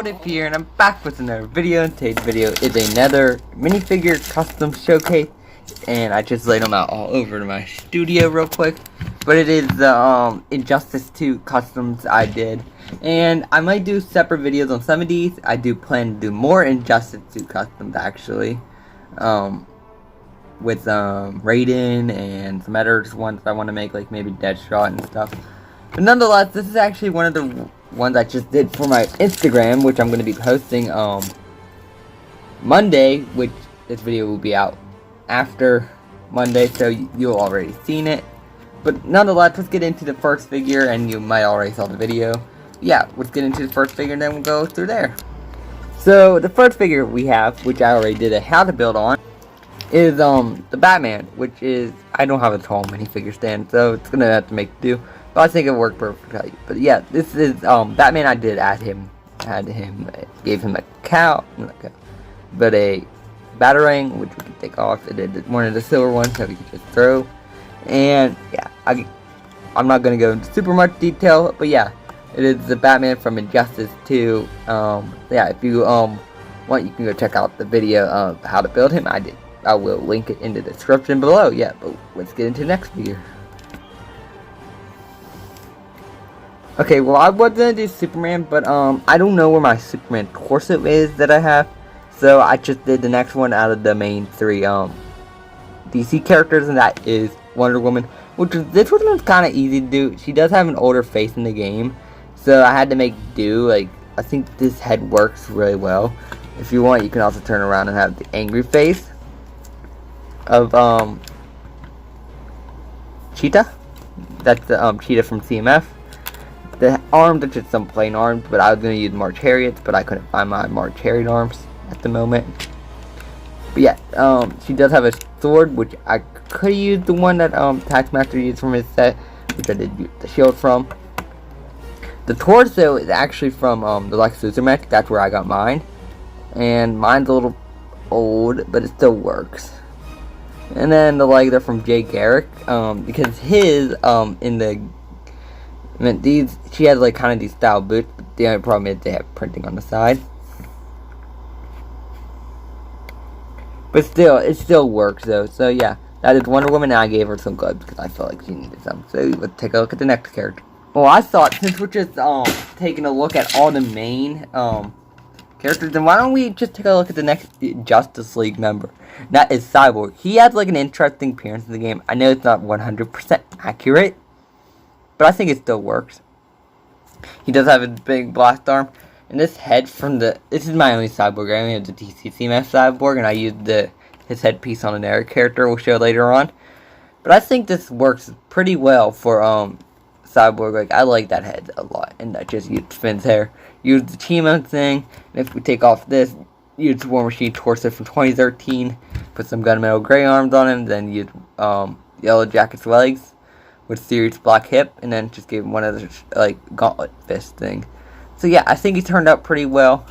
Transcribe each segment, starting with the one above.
What If here, and I'm back with another video. And today's video is another minifigure custom showcase, and I just laid them out all over to my studio real quick. But it is the Injustice 2 customs I did, and I might do separate videos on some of these. I do plan to do more Injustice 2 customs actually, with Raiden and some other ones I want to make, like maybe Deadshot and stuff. But nonetheless, this is actually one of the ones I just did for my Instagram, which I'm going to be posting Monday, which this video will be out after Monday, so you'll already seen it. But nonetheless, let's get into the first figure, and you might already saw the video. Yeah, let's get into the first figure, and then we'll go through there. So the first figure we have, which I already did a how to build on, is the Batman, which is, I don't have a tall minifigure stand, so it's gonna have to make do. But I think it worked perfectly. But yeah, this is Batman. I did gave him a cow, but a batarang, which we can take off. I did one of the silver ones that we could just throw. And yeah, I'm not gonna go into super much detail, but yeah, it is the Batman from Injustice 2. Yeah, if you want, you can go check out the video of how to build him. I will link it in the description below. Yeah, but let's get into the next figure. Okay, well, I was gonna do Superman, but I don't know where my Superman torso is that I have, so I just did the next one out of the main three DC characters, and that is Wonder Woman. This one's kind of easy to do. She does have an older face in the game, so I had to make do. Like, I think this head works really well. If you want, you can also turn around and have the angry face of Cheetah. That's the Cheetah from CMF. The arms are just some plain arms, but I was going to use March Harriet's, but I couldn't find my March Harriet arms at the moment. But yeah, she does have a sword, which I could use the one that Taskmaster used from his set, which I did use the shield from. The torso is actually from the Lex Luthor mech. That's where I got mine, and mine's a little old, but it still works. And then the legs are from Jay Garrick, because his she has like kind of these style boots, but the only problem is they have printing on the side. But still, it still works though. So yeah, that is Wonder Woman, and I gave her some gloves because I felt like she needed some. So let's take a look at the next character. Well, I thought, since we're just taking a look at all the main characters, then why don't we just take a look at the next Justice League member? That is Cyborg. He has like an interesting appearance in the game. I know it's not 100% accurate, but I think it still works. He does have a big blast arm. And this head from this is my only Cyborg. I only have the DCCMF Cyborg, and I used his headpiece on another character we'll show later on. But I think this works pretty well for Cyborg. Like, I like that head a lot, and that just used Finn's hair. Use the Chemo thing, and if we take off this, use War Machine torso from 2013, put some gunmetal gray arms on him, then use Yellow Jacket's legs with Sirius black hip, and then just give him one of those like gauntlet fist thing. So yeah, I think he turned out pretty well.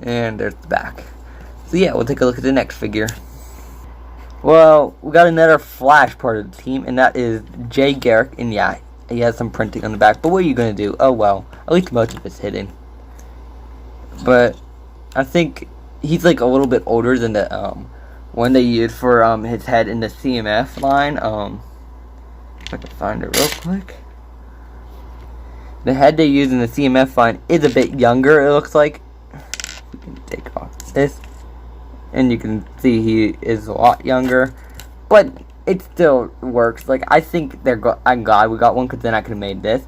And there's the back. So yeah, we'll take a look at the next figure. Well, we got another Flash part of the team, and that is Jay Garrick. And yeah, he has some printing on the back, but what are you gonna do? Oh well, at least most of it's hidden. But I think he's like a little bit older than the one they used for his head in the CMF line. If I can find it real quick. The head they use in the CMF line is a bit younger, it looks like. We can take off this, and you can see he is a lot younger, but it still works. Like, I think I'm glad we got one, because then I could have made this.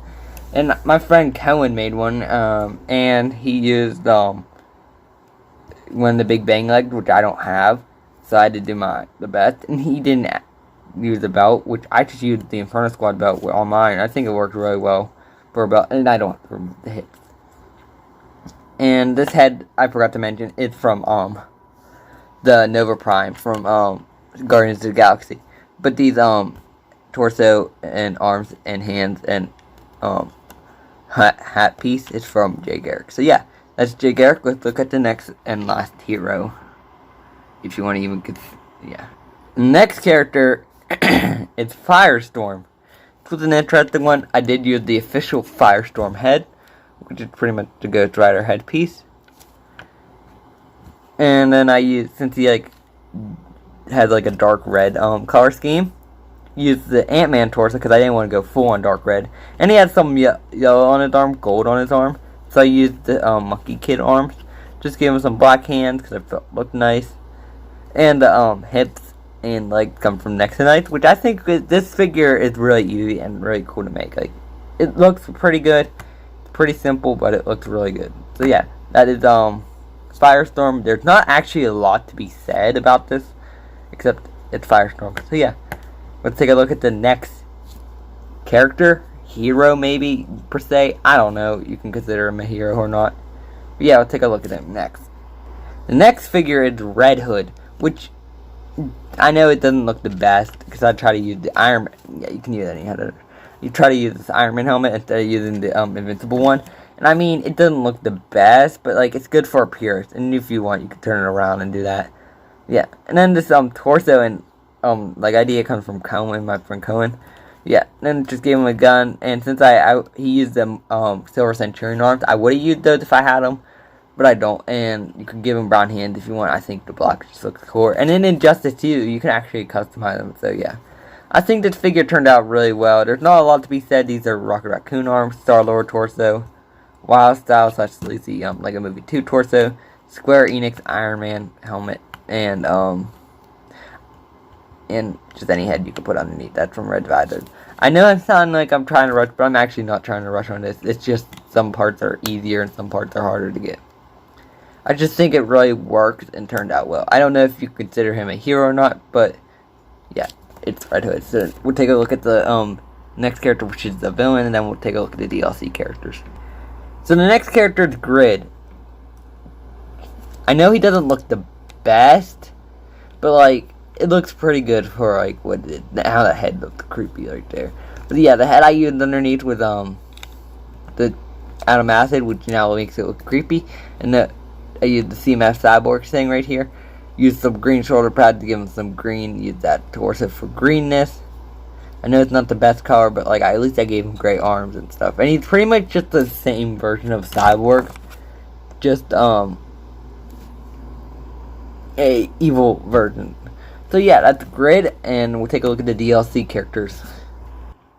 And my friend Cohen made one, and he used one of the Big Bang legs, which I don't have, so I had to do the best. And he didn't use the belt, which I just used the Inferno Squad belt on mine. I think it worked really well for a belt, and I don't have to remove the hips. And this head, I forgot to mention, is from the Nova Prime from Guardians of the Galaxy. But these torso and arms and hands and hat piece is from Jay Garrick. So yeah, that's Jay Garrick. Let's look at the next and last hero, if you want to even yeah. Next character is Firestorm. This was an interesting one. I did use the official Firestorm head, which is pretty much the Ghost Rider headpiece. And then I use, since he like has like a dark red color scheme, use the Ant-Man torso because I didn't want to go full on dark red. And he had some yellow on his arm, gold on his arm. So I used the Monkey Kid arms. Just gave him some black hands because I felt looked nice. And the hips and legs come from Nexonites, which I think this figure is really easy and really cool to make. Like, it looks pretty good. It's pretty simple, but it looks really good. So yeah, that is Firestorm. There's not actually a lot to be said about this, except it's Firestorm. So yeah, let's take a look at the next character. Hero, maybe, per se. I don't know. You can consider him a hero or not. But yeah, let's take a look at him next. The next figure is Red Hood, which I know it doesn't look the best because I try to use the Iron Man. Yeah, you can use any header. You try to use this Iron Man helmet instead of using the Invincible one. And I mean, it doesn't look the best, but like it's good for appearance. And if you want, you can turn it around and do that. Yeah. And then this torso and like idea comes from Cohen, my friend Cohen. Yeah. Then just gave him a gun, and since he used them Silver Centurion arms, I would have used those if I had them. But I don't, and you can give him brown hands if you want. I think the block just looks cool. And in Injustice 2, you can actually customize them, so yeah. I think this figure turned out really well. There's not a lot to be said. These are Rocket Raccoon arms, Star-Lord torso, Wild Style / Sleazy Lego Movie 2 torso, Square Enix Iron Man helmet, and just any head you can put underneath. That's from Red Dividers. I know I sound like I'm trying to rush, but I'm actually not trying to rush on this. It's just some parts are easier and some parts are harder to get. I just think it really worked and turned out well. I don't know if you consider him a hero or not, but yeah, it's Red Hood. So we'll take a look at the next character, which is the villain, and then we'll take a look at the DLC characters. So the next character is Grid. I know he doesn't look the best, but like it looks pretty good for like how the head looks creepy right there. But yeah, the head I used underneath with the Atom Acid, which now makes it look creepy, and I used the CMF Cyborg thing right here. Used some green shoulder pad to give him some green. Used that torso for greenness. I know it's not the best color, but like at least I gave him great arms and stuff. And he's pretty much just the same version of Cyborg, just a evil version. So yeah, that's Grid, and we'll take a look at the DLC characters.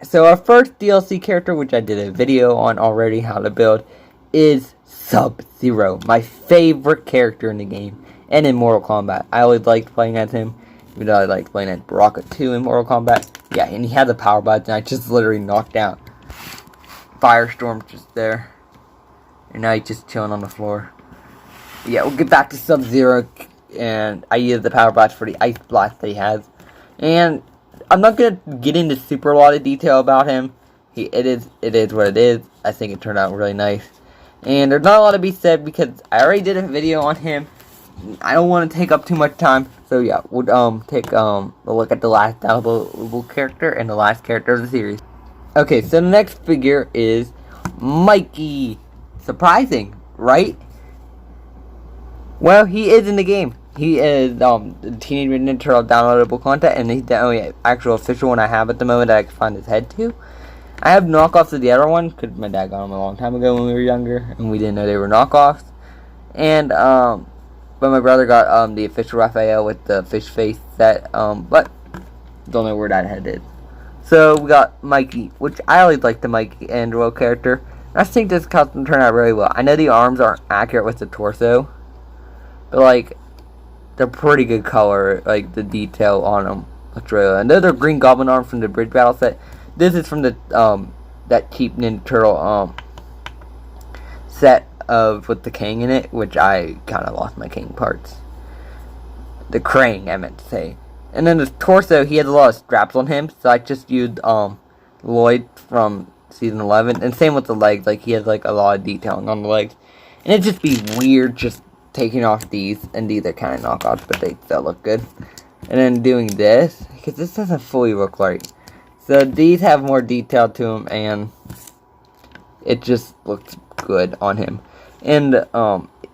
So our first DLC character, which I did a video on already, how to build, is Sub-Zero, my favorite character in the game, and in Mortal Kombat. I always liked playing as him, even though I liked playing as Baraka 2 in Mortal Kombat. Yeah, and he had the power buds, and I just literally knocked out Firestorm just there. And now he's just chilling on the floor. But yeah, we'll get back to Sub-Zero, and I used the power buds for the Ice Blast that he has. And I'm not going to get into super lot of detail about him. It is what it is. I think it turned out really nice. And there's not a lot to be said because I already did a video on him. I don't want to take up too much time. So yeah, we'll take a look at the last downloadable character and the last character of the series. Okay, so the next figure is Mikey. Surprising, right? Well, he is in the game. He is the Teenage Mutant Ninja Turtle downloadable content, and he's the only actual official one I have at the moment that I can find his head to. I have knockoffs of the other one, because my dad got them a long time ago when we were younger, and we didn't know they were knockoffs. And, but my brother got, the official Raphael with the fish face set, but don't know where that head is. So, we got Mikey, which I always like the Mikey Angelo character. I think this custom turned out really well. I know the arms aren't accurate with the torso, but, like, they're pretty good color, like, the detail on them looks really good. And those are Green Goblin arms from the Bridge Battle set. This is from the that cheap Ninja Turtle set with the king in it, which I kind of lost my king parts. The Krang, I meant to say. And then the torso, he has a lot of straps on him, so I just used Lloyd from season 11. And same with the legs, like he has like a lot of detailing on the legs. And it'd just be weird just taking off these, and these are kind of knockoffs, but they still look good. And then doing this, because this doesn't fully look right. So these have more detail to them, and it just looks good on him. And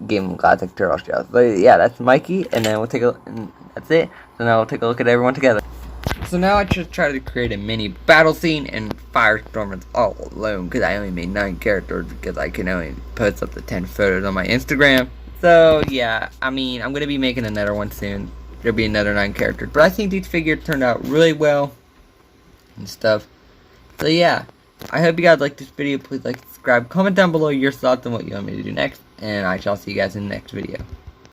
gave him classic turtle shells. But yeah, that's Mikey, and then we'll take a and that's it. So now we'll take a look at everyone together. So now I just try to create a mini battle scene, and Firestorm is all alone because I only made 9 characters because I can only post up to 10 photos on my Instagram. So, yeah, I mean, I'm going to be making another one soon. There'll be another 9 characters. But I think these figures turned out really well and stuff. So, yeah, I hope you guys liked this video. Please like, subscribe, comment down below your thoughts on what you want me to do next. And I shall see you guys in the next video.